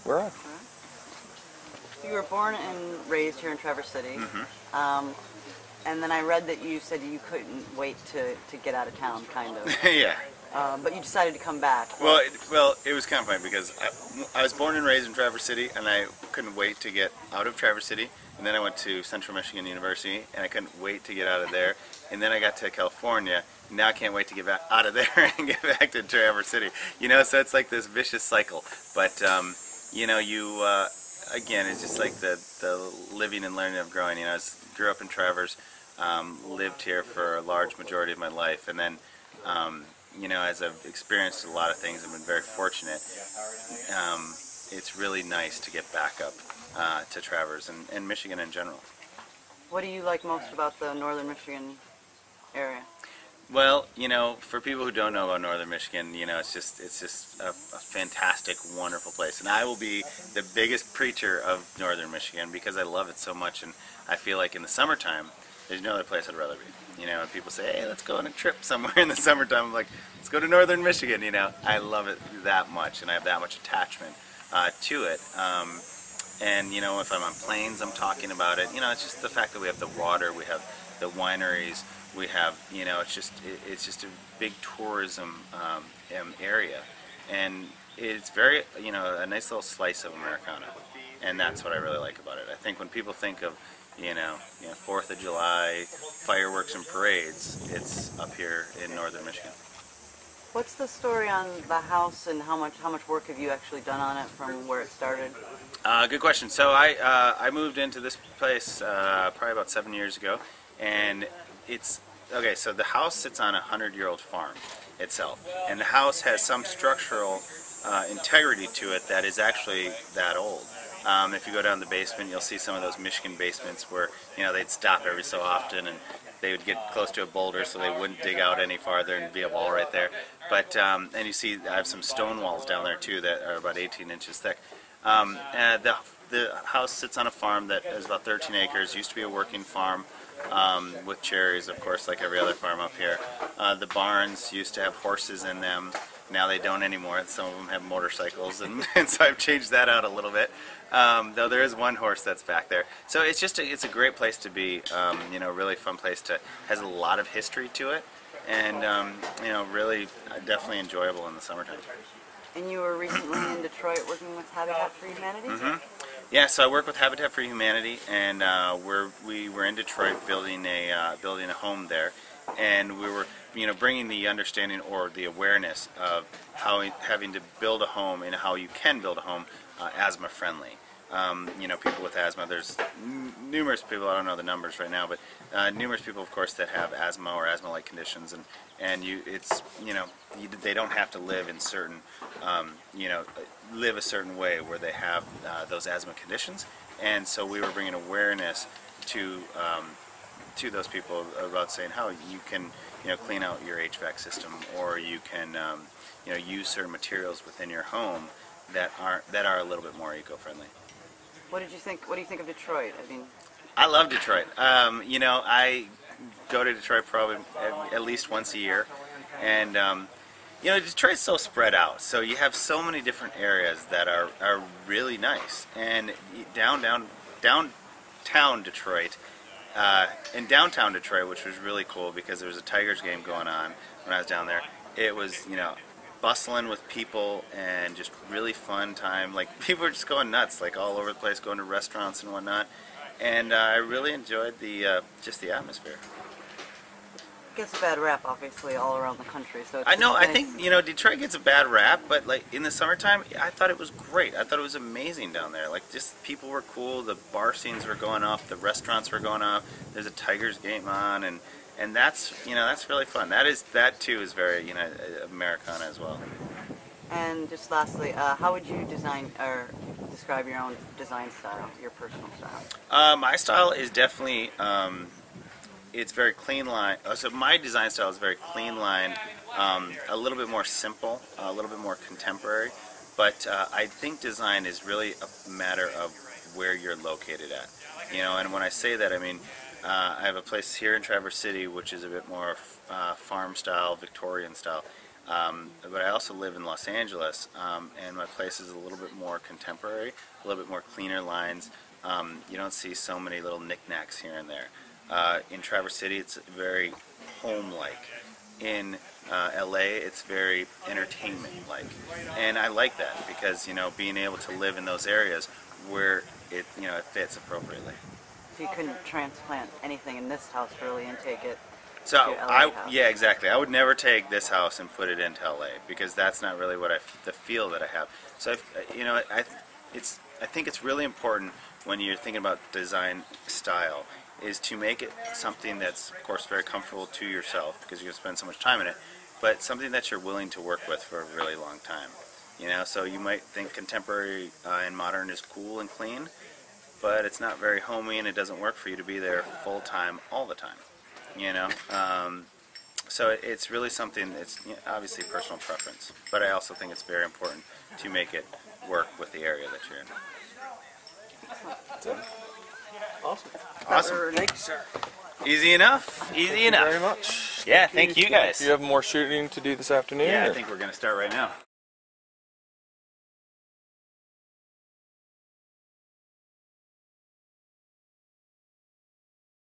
We're on. You were born and raised here in Traverse City, and then I read that you said you couldn't wait to get out of town, kind of. Yeah. But you decided to come back. Well, it was kind of funny because I was born and raised in Traverse City, and I couldn't wait to get out of Traverse City. And then I went to Central Michigan University, and I couldn't wait to get out of there. And then I got to California, and now I can't wait to get back out of there and get back to Traverse City. You know, so it's like this vicious cycle. But you know, again, it's just like the living and learning of growing. You know, I grew up in Traverse, lived here for a large majority of my life, and then you know, as I've experienced a lot of things, I've been very fortunate. It's really nice to get back up to Traverse and Michigan in general. What do you like most about the northern Michigan area? Well, you know, for people who don't know about northern Michigan, you know, it's just a fantastic, wonderful place. And I will be the biggest preacher of northern Michigan because I love it so much, and I feel like in the summertime, there's no other place I'd rather be. You know, and people say, hey, let's go on a trip somewhere in the summertime. I'm like, let's go to northern Michigan, you know. I love it that much, and I have that much attachment to it. And, you know, if I'm on planes, I'm talking about it. You know, it's just the fact that we have the water, we have the wineries, we have, you know, it's just a big tourism area. And it's very, you know, a nice little slice of Americana. And that's what I really like about it. I think when people think of, you know, 4th of July, fireworks and parades, it's up here in northern Michigan. What's the story on the house, and how much work have you actually done on it from where it started? Good question. So I moved into this place probably about 7 years ago, and it's okay. So the house sits on a 100-year-old farm itself, and the house has some structural integrity to it that is actually that old. If you go down the basement, you'll see some of those Michigan basements where, you know, they'd stop every so often and they would get close to a boulder so they wouldn't dig out any farther and be a wall right there. But and you see I have some stone walls down there too that are about 18 inches thick. And the house sits on a farm that is about 13 acres. Used to be a working farm with cherries, of course, like every other farm up here. The barns used to have horses in them. Now they don't anymore. Some of them have motorcycles, and so I've changed that out a little bit. Though there is one horse that's back there. So it's just it's a great place to be. You know, really fun place has a lot of history to it, and you know, really definitely enjoyable in the summertime. And you were recently in Detroit working with Habitat for Humanity? Mm-hmm. Yeah, so I work with Habitat for Humanity, and we were in Detroit building a home there, and we were, you know, bringing the understanding or the awareness of how having to build a home and how you can build a home asthma friendly. You know, people with asthma, there's numerous people, I don't know the numbers right now, but numerous people, of course, that have asthma or asthma-like conditions, and they don't have to live in certain, you know, live a certain way where they have those asthma conditions, and so we were bringing awareness to those people about saying how you can, you know, clean out your HVAC system, or you can, you know, use certain materials within your home that are a little bit more eco-friendly. What did you think? What do you think of Detroit? I mean, I love Detroit. You know, I go to Detroit probably at least once a year, and you know, Detroit's so spread out. So you have so many different areas that are really nice. And downtown Detroit, in downtown Detroit, which was really cool because there was a Tigers game going on when I was down there. It was, you know, bustling with people and just really fun time. Like, people were just going nuts, like all over the place, going to restaurants and whatnot. And I really enjoyed just the atmosphere. It gets a bad rap, obviously, all around the country. So it's I know. nice. I think, you know, Detroit gets a bad rap, but like in the summertime, I thought it was great. I thought it was amazing down there. Like, just people were cool. The bar scenes were going off. The restaurants were going off. There's a Tigers game on, and that's, you know, that's really fun. That too is very, you know, Americana as well. And just lastly, how would you design or describe your own design style, your personal style? My style is definitely, it's very clean line. So my design style is very clean line, a little bit more simple, a little bit more contemporary. But I think design is really a matter of where you're located at. You know, and when I say that, I mean, I have a place here in Traverse City which is a bit more farm style, Victorian style. But I also live in Los Angeles, and my place is a little bit more contemporary, a little bit more cleaner lines. You don't see so many little knickknacks here and there. In Traverse City, it's very home-like. In LA, it's very entertainment-like, and I like that because being able to live in those areas where it fits appropriately. So you couldn't transplant anything in this house really and take it So to your LA house. yeah, exactly. I would never take this house and put it into LA because that's not really what the feel that I have. So I think it's really important when you're thinking about design style is to make it something that's, of course, very comfortable to yourself because you're going to spend so much time in it, but something that you're willing to work with for a really long time. So you might think contemporary and modern is cool and clean, but it's not very homey and it doesn't work for you to be there full time all the time. So it's really something. It's obviously personal preference, but I also think it's very important to make it work with the area that you're in. Awesome. Awesome. Thank you, sir. Easy enough. Easy enough. Very much. Yeah. Thank you guys. Do you have more shooting to do this afternoon? Yeah, or? I think we're gonna start right now.